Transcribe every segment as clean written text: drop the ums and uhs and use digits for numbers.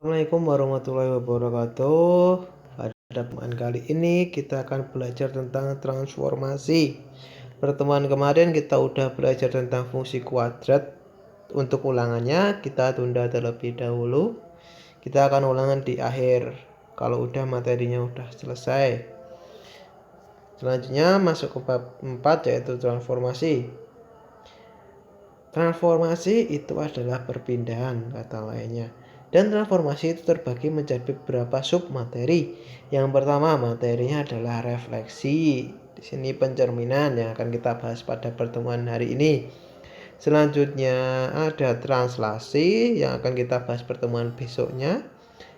Assalamualaikum warahmatullahi wabarakatuh. Pada pertemuan kali ini kita akan belajar tentang transformasi. Pertemuan kemarin kita udah belajar tentang fungsi kuadrat. Untuk ulangannya kita tunda terlebih dahulu. Kita akan ulangan di akhir kalau udah materinya udah selesai. Selanjutnya masuk ke bab 4 yaitu transformasi. Transformasi itu adalah perpindahan kata lainnya. Dan transformasi itu terbagi menjadi beberapa sub materi. Yang pertama materinya adalah refleksi. Di sini pencerminan yang akan kita bahas pada pertemuan hari ini. Selanjutnya ada translasi yang akan kita bahas pertemuan besoknya.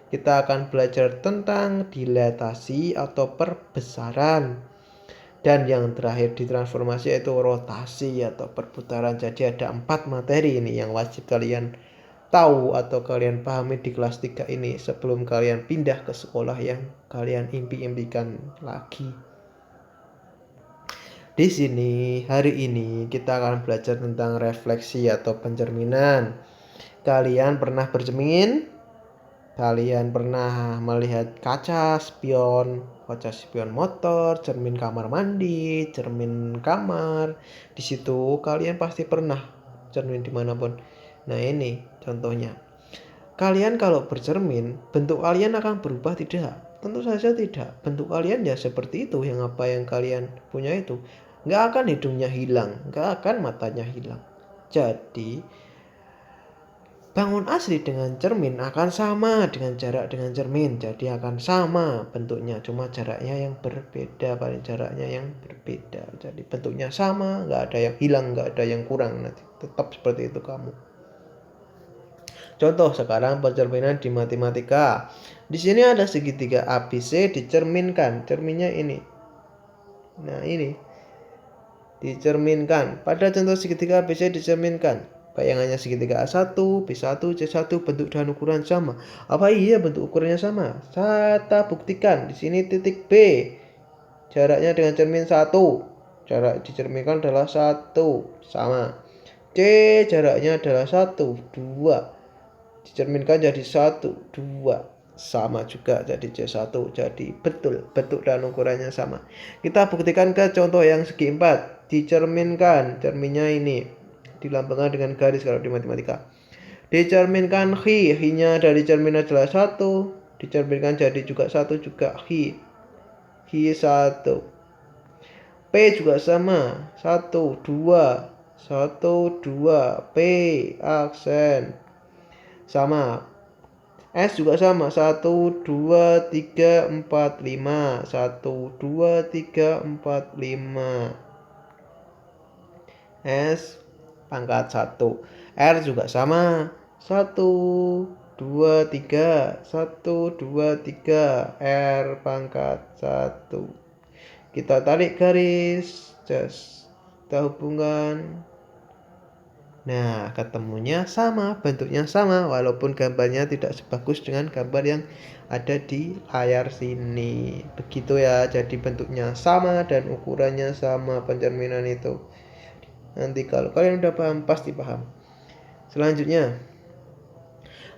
Kita akan belajar tentang dilatasi atau perbesaran. Dan yang terakhir di transformasi yaitu rotasi atau perputaran. Jadi ada 4 materi ini yang wajib kalian tahu atau kalian pahami di kelas 3 ini sebelum kalian pindah ke sekolah yang kalian impi-impikan lagi. Di sini hari ini kita akan belajar tentang refleksi atau pencerminan. Kalian pernah bercermin? Kalian pernah melihat kaca spion motor, cermin kamar mandi, cermin kamar. Di situ kalian pasti pernah cermin dimanapun. Nah ini contohnya. Kalian kalau bercermin, bentuk kalian akan berubah tidak? Tentu saja tidak. Bentuk kalian ya seperti itu, yang apa yang kalian punya itu. Nggak akan hidungnya hilang, nggak akan matanya hilang. Jadi bangun asli dengan cermin akan sama dengan jarak dengan cermin. Jadi akan sama bentuknya, cuma jaraknya yang berbeda, paling jaraknya yang berbeda. Jadi bentuknya sama, nggak ada yang hilang, nggak ada yang kurang. Nanti tetap seperti itu kamu. Contoh sekarang pencerminan di matematika. Di sini ada segitiga ABC dicerminkan. Cerminnya ini. Nah ini dicerminkan. Pada contoh segitiga ABC dicerminkan. Bayangannya segitiga A1, B1, C1 bentuk dan ukuran sama. Apa iya bentuk ukurannya sama? Kita buktikan. Di sini titik B. Jaraknya dengan cermin 1. Jarak dicerminkan adalah 1. Sama. C jaraknya adalah 1, 2. Dicerminkan jadi 1, 2. Sama juga jadi C1. Jadi betul bentuk dan ukurannya sama. Kita buktikan ke contoh yang segi 4. Dicerminkan. Cerminnya ini dilambangkan dengan garis kalau di matematika. Dicerminkan Hi-nya dari cermin adalah 1. Dicerminkan jadi juga 1 juga Hi 1. P juga sama. 1, 2. 1, 2. P aksen. Sama. S juga sama. 1, 2, 3, 4, 5. 1, 2, 3, 4, 5. S pangkat 1. R juga sama. 1, 2, 3. 1, 2, 3. R pangkat 1. Kita tarik garis. Kita hubungkan. Nah, ketemunya sama, bentuknya sama, walaupun gambarnya tidak sebagus dengan gambar yang ada di layar sini. Begitu ya, jadi bentuknya sama dan ukurannya sama pencerminan itu. Nanti kalau kalian udah paham, pasti paham. Selanjutnya,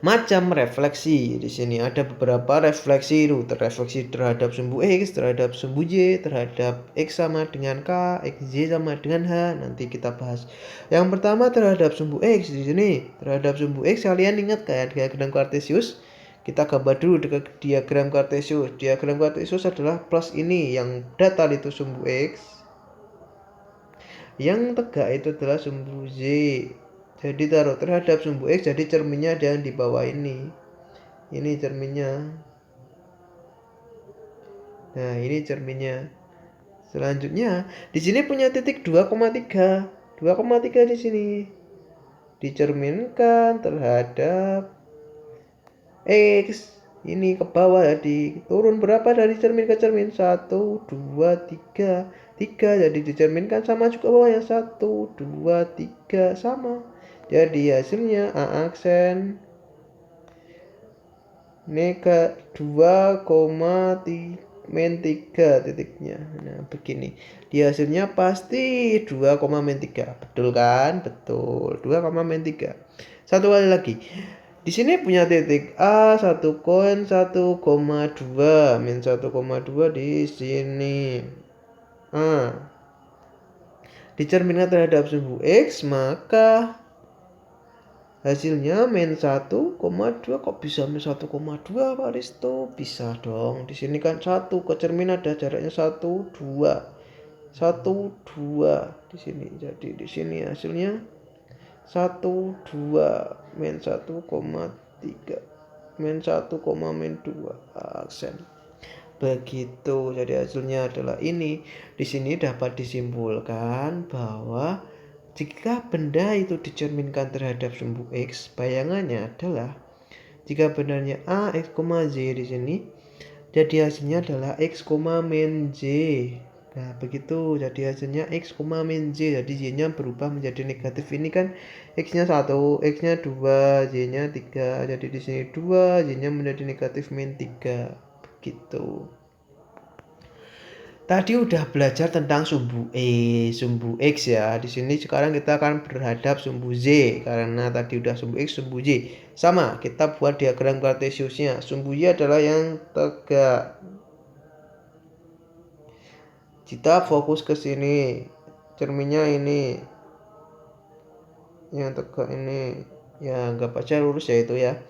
macam refleksi. Di sini ada beberapa refleksi refleksi terhadap sumbu X, terhadap sumbu Y, terhadap X sama dengan K, XY sama dengan H. Nanti kita bahas. Yang pertama terhadap sumbu X. Di sini terhadap sumbu X kalian ingat kan diagram Cartesius? Kita gambar dulu dengan diagram Cartesius. Diagram Cartesius adalah plus ini yang datar itu sumbu X. Yang tegak itu adalah sumbu Z. Jadi taruh terhadap sumbu X, jadi cerminnya ada di bawah ini. Ini cerminnya. Nah, ini cerminnya. Selanjutnya, di sini punya titik 2,3. 2,3 di sini. Dicerminkan terhadap X. Ini ke bawah jadi turun berapa dari cermin ke cermin? 1, 2, 3. 3 jadi dicerminkan sama juga bawahnya 1, 2, 3 sama. Jadi hasilnya A aksen nega 2,3 min 3 titiknya. Nah begini, di hasilnya pasti 2, min 3. Betul kan? Betul, 2, min 3. Satu kali lagi, Di sini punya titik A 1,2 min 1,2 di sini. Dicerminkan terhadap sumbu X, maka hasilnya min 1,2. Kok bisa min 1,2 Pak Risto? Bisa dong. Di sini kan 1 ke cermin ada jaraknya 1, 2. 1, 2 di sini. Jadi di sini hasilnya 1, 2 min 1,3 min 1, min 2 aksen. Begitu. Jadi hasilnya adalah ini. Di sini dapat disimpulkan bahwa jika benda itu dicerminkan terhadap sumbu X, bayangannya adalah jika benarnya A, X, Z di sini, jadi hasilnya adalah X, min Z. Nah, begitu. Jadi hasilnya X, min Z. Jadi Y-nya berubah menjadi negatif. Ini kan X-nya 1, X-nya 2, Y-nya 3. Jadi di sini 2, Y-nya menjadi negatif min 3. Begitu. Tadi udah belajar tentang sumbu sumbu X ya. Di sini sekarang kita akan berhadap sumbu Z karena tadi udah sumbu X, sumbu Y. Sama, kita buat diagram kartesiusnya. Sumbu Y adalah yang tegak. Kita fokus ke sini. Cerminnya ini. Yang tegak ini. Ya, anggap aja lurus ya itu ya.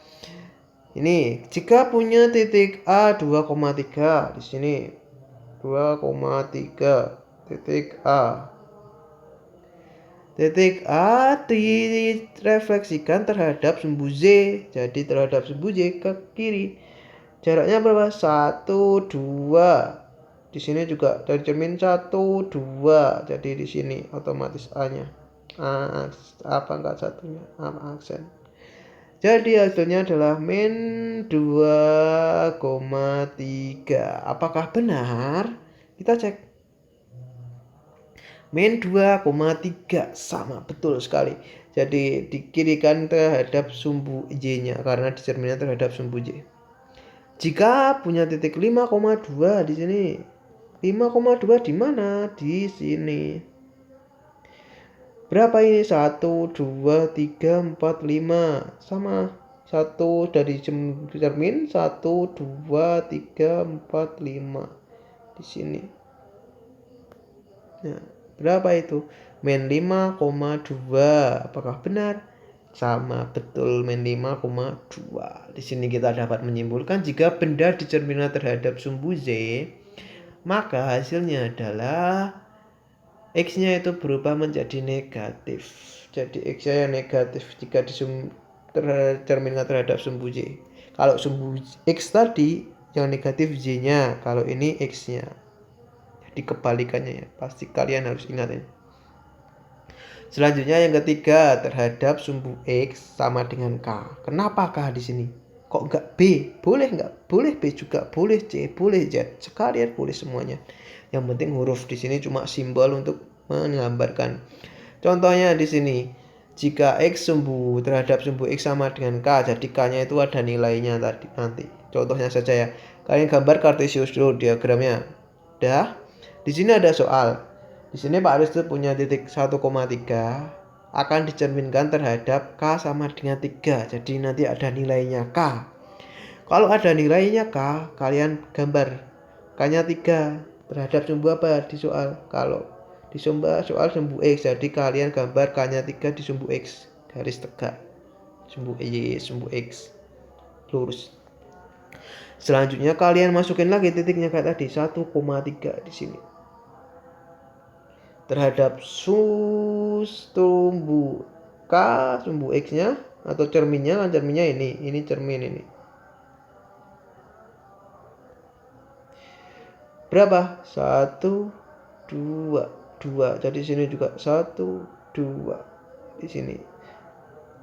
Ini, jika punya titik A 2,3 di sini. 2,3 titik A. Titik A direfleksikan terhadap sumbu Z. Jadi terhadap sumbu Z ke kiri. Jaraknya berapa? 1, 2. Di sini juga dari cermin 1, 2. Jadi di sini otomatis A-nya. Apa enggak satunya? A aksen. Jadi hasilnya adalah min 2,3. Apakah benar? Kita cek. Min 2,3 sama betul sekali. Jadi dikirikan terhadap sumbu Y-nya karena dicerminkan terhadap sumbu Y. Jika punya titik 5,2 di sini. 5,2 di mana? Di sini. Berapa ini? 1, 2, 3, 4, 5. Sama. 1 dari cermin. 1, 2, 3, 4, 5. Di sini. Nah, berapa itu? Min 5,2. Apakah benar? Sama betul, min 5,2. Di sini kita dapat menyimpulkan jika benda dicerminkan terhadap sumbu Z, maka hasilnya adalah X-nya itu berubah menjadi negatif. Jadi X-nya yang negatif jika dicerminkan terhadap sumbu Y. Kalau sumbu X tadi yang negatif Y-nya, kalau ini X-nya. Jadi kebalikannya ya. Pasti kalian harus ingat ya. Selanjutnya yang ketiga, terhadap sumbu X sama dengan K. Kenapa K di sini? Kok enggak B? Boleh enggak? Boleh B juga, boleh C, boleh Z. Sekalian boleh semuanya. Yang penting huruf di sini cuma simbol untuk menggambarkan. Contohnya di sini, jika X sumbu terhadap sumbu X sama dengan K, jadi K-nya itu ada nilainya tadi nanti. Contohnya saja ya. Kalian gambar kartesius dulu diagramnya. Dah. Di sini ada soal. Di sini Pak Risto punya titik 1,3 akan dicerminkan terhadap K sama dengan 3. Jadi nanti ada nilainya K. Kalau ada nilainya K, kalian gambar K-nya 3 terhadap sumbu apa di soal? Kalau di soal sumbu X, jadi kalian gambar K-nya 3 di sumbu X, garis tegak. Sumbu Y, sumbu X. Lurus. Selanjutnya kalian masukin lagi titiknya kayak tadi, 1,3 di sini. Terhadap sumbu K, sumbu X-nya atau cerminnya, kan cerminnya ini cermin ini. Berapa? 1, 2, 2. Jadi sini juga 1, 2 di sini.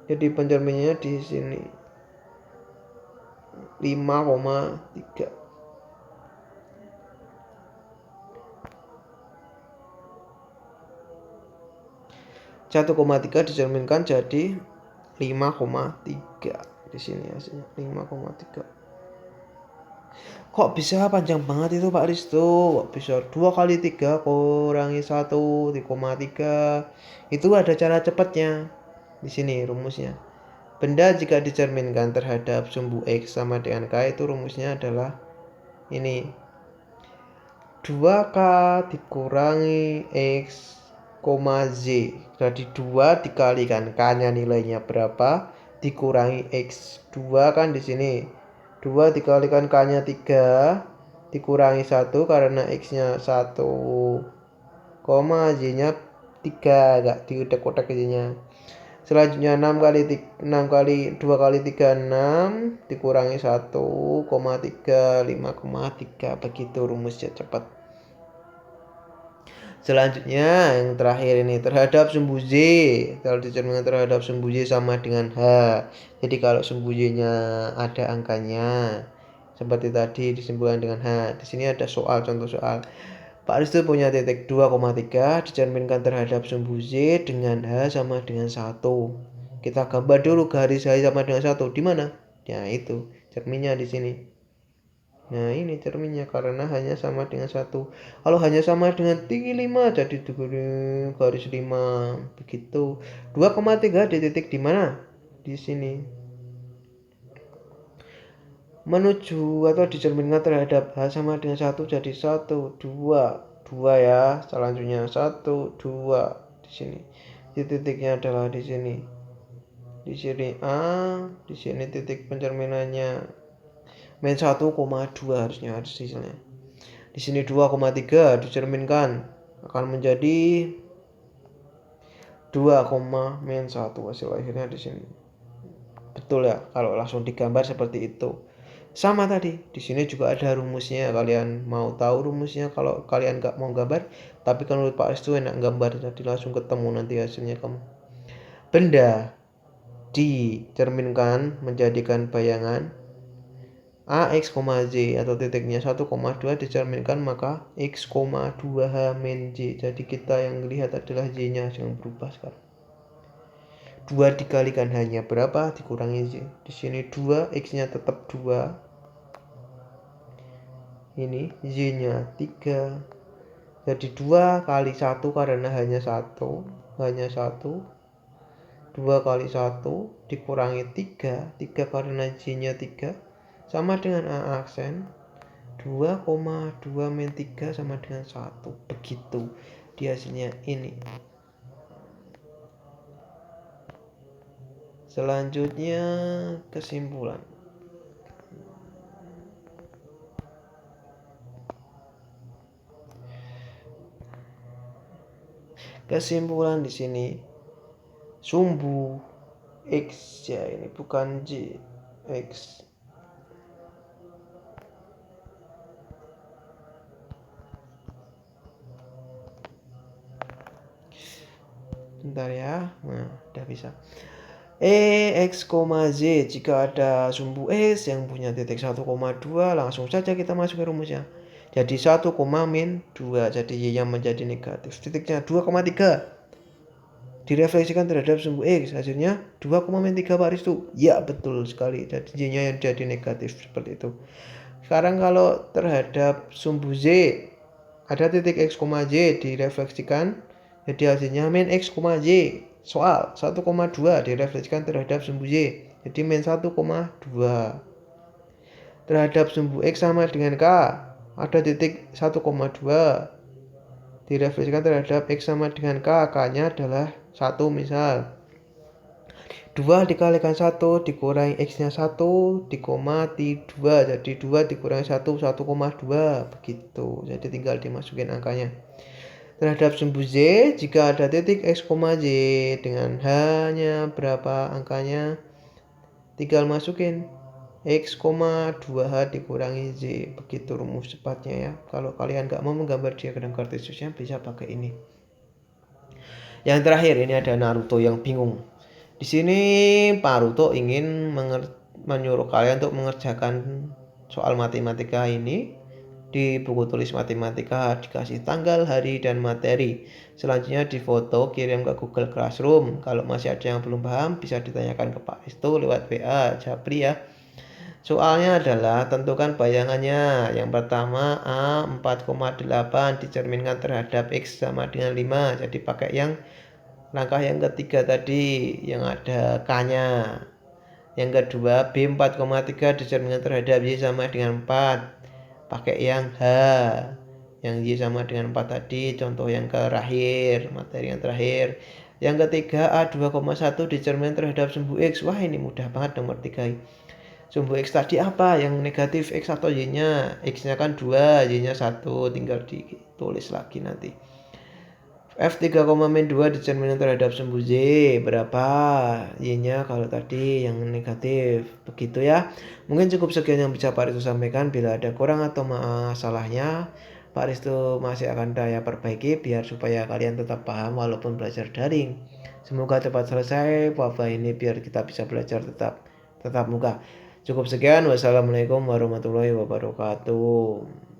Jadi pencerminnya di sini 5,3. Satu koma tiga dicerminkan jadi 5,3 di sini hasilnya 5,3. Kok bisa panjang banget itu Pak Risto? Kok bisa 2 kali 3 kurangi 1,3? Itu ada cara cepatnya. Di sini rumusnya. Benda jika dicerminkan terhadap sumbu X sama dengan K itu rumusnya adalah ini. 2K dikurangi X, Z. Jadi 2 dikalikan K-nya nilainya berapa, dikurangi X. 2 kan di sini. 2 dikalikan K-nya 3, dikurangi 1 karena X-nya 1, Z-nya 3, enggak diutek-utek Z-nya. Selanjutnya 6 kali 2 kali 3 6 dikurangi 1,3 5,3, begitu rumusnya cepat. Selanjutnya yang terakhir ini terhadap sumbu Z. Kalau dicerminkan terhadap sumbu Z sama dengan H. Jadi kalau sumbu Z-nya ada angkanya seperti tadi disimpulkan dengan H. Di sini ada contoh soal. Pak Risto punya titik 2,3 dicerminkan terhadap sumbu Z dengan H sama dengan 1. Kita gambar dulu garis H sama dengan 1 di mana? Ya itu cerminnya di sini. Nah ini cerminnya karena hanya sama dengan 1. Kalau hanya sama dengan tinggi 5 jadi garis 5 begitu. 2,3 di titik di mana? Di sini. Menuju atau dicerminkan terhadap H sama dengan 1 jadi 1, 2 ya. Selanjutnya 1, 2 di sini. Di titiknya adalah di sini. Di sini A, di sini titik pencerminannya min 1,2 harusnya hasilnya. Di sini 2,3 dicerminkan akan menjadi 2, min 1 hasil akhirnya di sini. Betul ya kalau langsung digambar seperti itu. Sama tadi, di sini juga ada rumusnya. Kalian mau tahu rumusnya kalau kalian nggak mau gambar, tapi kan menurut Pak Restu enak gambar, jadi langsung ketemu nanti hasilnya kamu. Benda dicerminkan menjadikan bayangan AX, Z atau titiknya 1,2 dicerminkan maka X, 2H min Z. Jadi kita yang lihat adalah Z-nya yang berubah sekarang. 2 dikalikan hanya berapa dikurangi Z. Di sini 2, X-nya tetap 2. Ini Z-nya 3. Jadi 2 kali 1 karena hanya 1. 2 kali 1 dikurangi 3. 3 karena Z-nya 3. Sama dengan A aksen. 2,2 min 3 sama dengan 1. Begitu. Di hasilnya ini. Selanjutnya kesimpulan. Kesimpulan di sini sumbu X ya, ini bukan Z, X. Bentar ya. Nah, udah bisa. X, Z. Jika ada sumbu S yang punya titik 1,2, langsung saja kita masuk ke rumusnya. Jadi 1, min 2. Jadi Y-nya menjadi negatif. Titiknya 2,3. Direfleksikan terhadap sumbu X. Hasilnya 2, min 3 Pak Ristu. Ya betul sekali. Jadi Y-nya yang jadi negatif seperti itu. Sekarang kalau terhadap sumbu Z, ada titik X, Z direfleksikan. Jadi hasilnya min X, Z. Soal 1,2 direfleksikan terhadap sumbu Y. Jadi min 1,2. Terhadap sumbu X sama dengan K, ada titik 1,2 direfleksikan terhadap X sama dengan K. K-nya adalah 1 misal. 2 dikalikan 1 dikurangi X-nya 1 dikomati 2. Jadi 2 dikurangi 1, 1,2. Begitu. Jadi tinggal dimasukin angkanya. Terhadap sumbu Z, jika ada titik X, Z dengan H-nya berapa angkanya, tinggal masukin X, 2H dikurangi Z. Begitu rumus cepatnya ya. Kalau kalian nggak mau menggambar diagram kartesiusnya, bisa pakai ini. Yang terakhir ini ada Naruto yang bingung. Di sini Pak Naruto ingin menyuruh kalian untuk mengerjakan soal matematika ini. Di buku tulis matematika dikasih tanggal, hari, dan materi. Selanjutnya difoto, kirim ke Google Classroom. Kalau masih ada yang belum paham, bisa ditanyakan ke Pak Risto lewat WA Japri ya. Soalnya adalah tentukan bayangannya. Yang pertama A 4,8 dicerminkan terhadap X sama dengan 5. Jadi pakai yang langkah yang ketiga tadi yang ada K-nya. Yang kedua, B 4,3 dicerminkan terhadap Y sama dengan 4. Pakai yang H. Yang Y sama dengan 4 tadi, contoh yang terakhir, materi yang terakhir. Yang ketiga, A 2,1 dicerminkan terhadap sumbu X. Wah, ini mudah banget nomor 3. Sumbu X tadi apa? Yang negatif X atau Y-nya? X-nya kan 2, Y-nya 1. Tinggal ditulis lagi nanti. F 3,-2 dicerminkan terhadap sumbu Z. Berapa? Y-nya kalau tadi yang negatif. Begitu ya. Mungkin cukup sekian yang bisa Pak Risto sampaikan. Bila ada kurang atau masalahnya, Pak Risto masih akan saya perbaiki biar supaya kalian tetap paham walaupun belajar daring. Semoga cepat selesai wabah ini biar kita bisa belajar tetap muka. Cukup sekian. Wassalamualaikum warahmatullahi wabarakatuh.